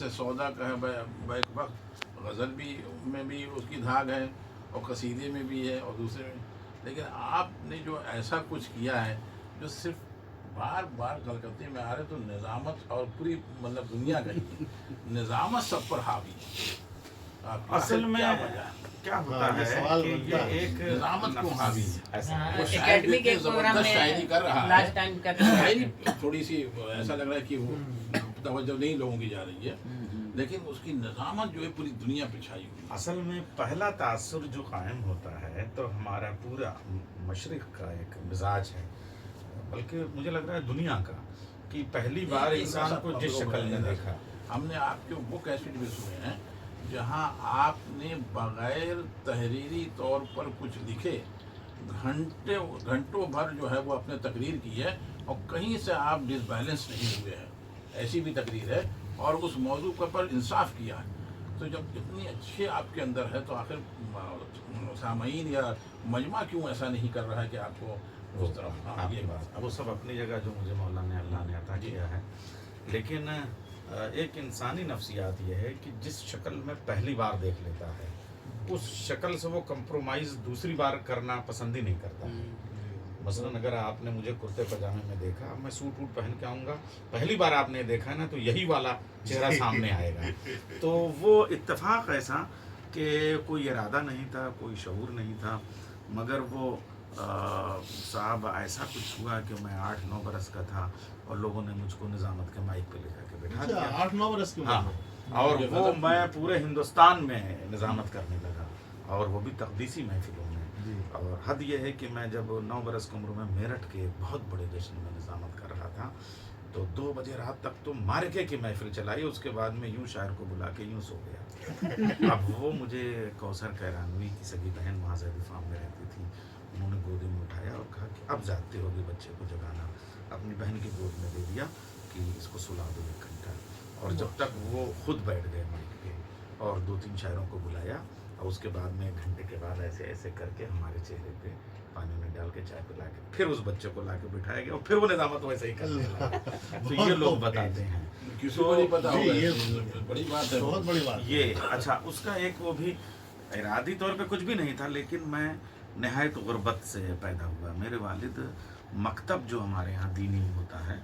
جیسے سودا کا ہے بیک وقت، غزل بھی میں بھی اس کی دھاگ ہے اور قصیدے میں بھی ہے اور دوسرے میں، لیکن آپ نے جو ایسا کچھ کیا ہے جو صرف بار بار کلکتے میں آ رہے تو نظامت اور پوری مطلب دنیا کا ہی نظامت سب پر حاوی ہے. آپ اصل میں کیا وجہ ہے؟ کیا ہوتا ہے کہ یہ ایک نظامت کو حاوی ہے. ایسا وہ شاعر اکیڈمک اتنی ایک پروگرام زبردست شاعری کر رہا لاسٹ ہے، ٹائم کر رہا شاعری تھوڑی سی ایسا لگ رہا ہے کہ وہ توجہ نہیں لوگوں کی جا رہی ہے، لیکن اس کی نظامت جو ہے پوری دنیا پہ چھائی ہوئی ہے. اصل میں پہلا تاثر جو قائم ہوتا ہے تو ہمارا پورا مشرق کا ایک مزاج ہے، بلکہ مجھے لگ رہا ہے دنیا کا، کہ پہلی بار انسان کو جس شکل میں دیکھا. ہم نے آپ کے وہ کیسٹ بھی سنے ہیں جہاں آپ نے بغیر تحریری طور پر کچھ لکھے گھنٹوں بھر جو ہے وہ اپنے تقریر کی ہے اور کہیں سے آپ ڈس بیلنس نہیں ہوئے ہیں، ایسی بھی تقریر ہے، اور اس موضوع پر انصاف کیا ہے. تو جب اتنی اچھے آپ کے اندر ہے تو آخر سامعین یا مجمع کیوں ایسا نہیں کر رہا ہے کہ آپ کو اس طرف. آپ کی بات وہ سب اپنی جگہ جو مجھے مولانا اللہ نے عطا کیا ہے، لیکن ایک انسانی نفسیات یہ ہے کہ جس شکل میں پہلی بار دیکھ لیتا ہے اس شکل سے وہ کمپرومائز دوسری بار کرنا پسند ہی نہیں کرتا ہے. مثلاً اگر آپ نے مجھے کرتے پاجامے میں دیکھا، اب میں سوٹ ووٹ پہن کے آؤں گا، پہلی بار آپ نے دیکھا ہے نا تو یہی والا چہرہ سامنے آئے گا. تو وہ اتفاق ایسا کہ کوئی ارادہ نہیں تھا، کوئی شعور نہیں تھا، مگر وہ صاحب ایسا کچھ ہوا کہ میں 8-9 برس کا تھا اور لوگوں نے مجھ کو نظامت کے مائک پہ لے جا کے بٹھا دیا. 8-9 برس کی ہاں، اور وہ میں پورے ہندوستان میں نظامت کرنے لگا، اور وہ بھی تقدیسی محفلوں میں. اور حد یہ ہے کہ میں جب 9 برس کی عمر میں میرٹھ کے ایک بہت بڑے جشن میں نظامت کر رہا تھا تو 2 بجے رات تک تو مارکے کی محفل چلائی، اس کے بعد میں یوں شاعر کو بلا کے یوں سو گیا. اب وہ مجھے کوثر کیرانوی کی سگی بہن وہاں زیدی فارم میں رہتی تھی، انہوں نے گودی میں اٹھایا اور کہا کہ اب جاگتے ہوگی بچے کو جگانا. اپنی بہن کی گود میں دے دیا کہ اس کو سلا دو 1 گھنٹہ، اور جب تک وہ خود بیٹھ گئے مائک پہ اور 2-3 شاعروں کو بلایا، اور اس کے بعد میں 1 گھنٹے کے بعد ایسے ایسے کر کے ہمارے چہرے پہ پانی میں ڈال کے چائے پلا کے پھر اس بچے کو لا کے بٹھایا گیا اور پھر وہ نظامت ویسے ہی کرنے لگا. تو یہ لوگ بتاتے ہیں. کسی کو نہیں پتا ہوگا، یہ بڑی بات ہے. بہت بڑی بات. یہ اچھا، اس کا ایک وہ بھی ارادی طور پہ کچھ بھی نہیں تھا، لیکن میں نہایت غربت سے پیدا ہوا. میرے والد مکتب جو ہمارے ہاں دینی ہوتا ہے،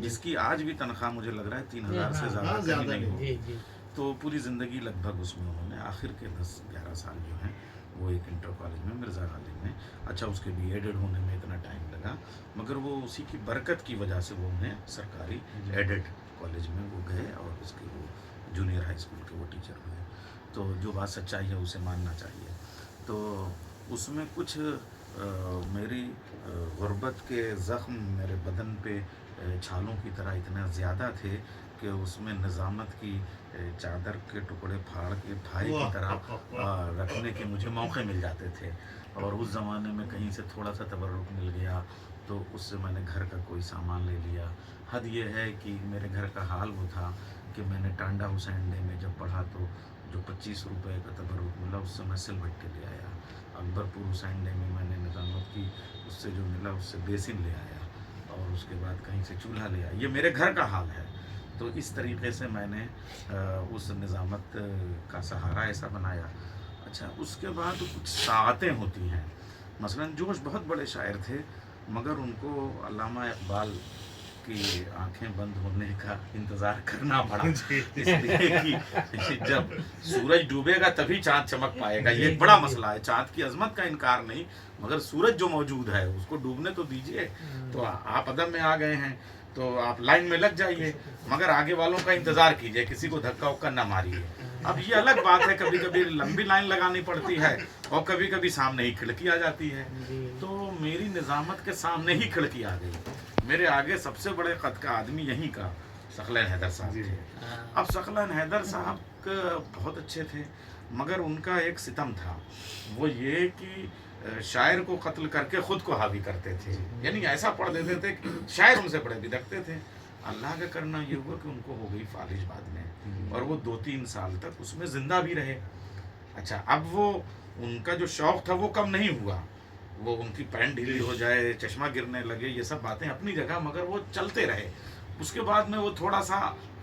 جس کی آج بھی تنخواہ مجھے لگ رہا ہے 3000 سے زیادہ کہیں نہیں ہوگی، تو پوری زندگی لگ بھگ اس میں انہوں نے آخر کے 10-11 سال جو ہیں وہ ایک انٹر کالج میں مرزا غالب میں، اچھا اس کے بھی ایڈڈ ہونے میں اتنا ٹائم لگا، مگر وہ اسی کی برکت کی وجہ سے وہ انہیں سرکاری ایڈڈ کالج میں وہ گئے اور اس کے وہ جونیئر ہائی اسکول کے وہ ٹیچر ہوئے. تو جو بات سچائی ہے اسے ماننا چاہیے. تو اس میں کچھ میری غربت کے زخم میرے بدن پہ چھالوں کی طرح اتنا زیادہ تھے کہ اس میں نظامت کی چادر کے ٹکڑے پھاڑ کے بھائی کی طرح رکھنے کے مجھے موقع مل جاتے تھے. اور اس زمانے میں کہیں سے تھوڑا سا تبرک مل گیا تو اس سے میں نے گھر کا کوئی سامان لے لیا. حد یہ ہے کہ میرے گھر کا حال وہ تھا کہ میں نے ٹانڈا حسین ڈے میں جب پڑھا تو جو 25 روپے کا تبرک ملا اس سے میں سل بٹے لے آیا. اکبر پور حسین ڈے میں نے نظامت کی، اس سے جو ملا اس سے بیسن لے آیا، اور اس کے بعد کہیں سے چولہا لے آیا. یہ میرے گھر کا حال ہے. تو اس طریقے سے میں نے اس نظامت کا سہارا ایسا بنایا. اچھا، اس کے بعد کچھ ساعتیں ہوتی ہیں. مثلاً جوش بہت بڑے شاعر تھے، مگر ان کو علامہ اقبال کی آنکھیں بند ہونے کا انتظار کرنا پڑا، اس لیے کہ جب سورج ڈوبے گا تبھی چاند چمک پائے گا. یہ ایک بڑا مسئلہ ہے. چاند کی عظمت کا انکار نہیں، مگر سورج جو موجود ہے اس کو ڈوبنے تو دیجئے. تو آپ ادب میں آ گئے ہیں تو آپ لائن میں لگ جائیے، مگر آگے والوں کا انتظار کیجئے، کسی کو دھکا وکا نہ ماریے. اب یہ الگ بات ہے، کبھی کبھی لمبی لائن لگانی پڑتی ہے اور کبھی کبھی سامنے ہی کھڑکی آ جاتی ہے. تو میری نظامت کے سامنے ہی کھڑکی آ گئی. میرے آگے سب سے بڑے قد کا آدمی یہیں کا ثقلین حیدر صاحب تھے. اب ثقلین حیدر صاحب بہت اچھے تھے، مگر ان کا ایک ستم تھا، وہ یہ کہ شاعر کو قتل کر کے خود کو حاوی کرتے تھے. یعنی ایسا پڑھ دیتے تھے کہ شاعر ان سے بڑے بدکتے تھے. اللہ کا کرنا یہ ہوا کہ ان کو ہو گئی فالج بعد میں، اور وہ 2-3 سال تک اس میں زندہ بھی رہے. اچھا، اب وہ ان کا جو شوق تھا وہ کم نہیں ہوا. وہ ان کی پینٹ ڈھیلی ہو جائے، چشمہ گرنے لگے، یہ سب باتیں اپنی جگہ، مگر وہ چلتے رہے. اس کے بعد میں وہ تھوڑا سا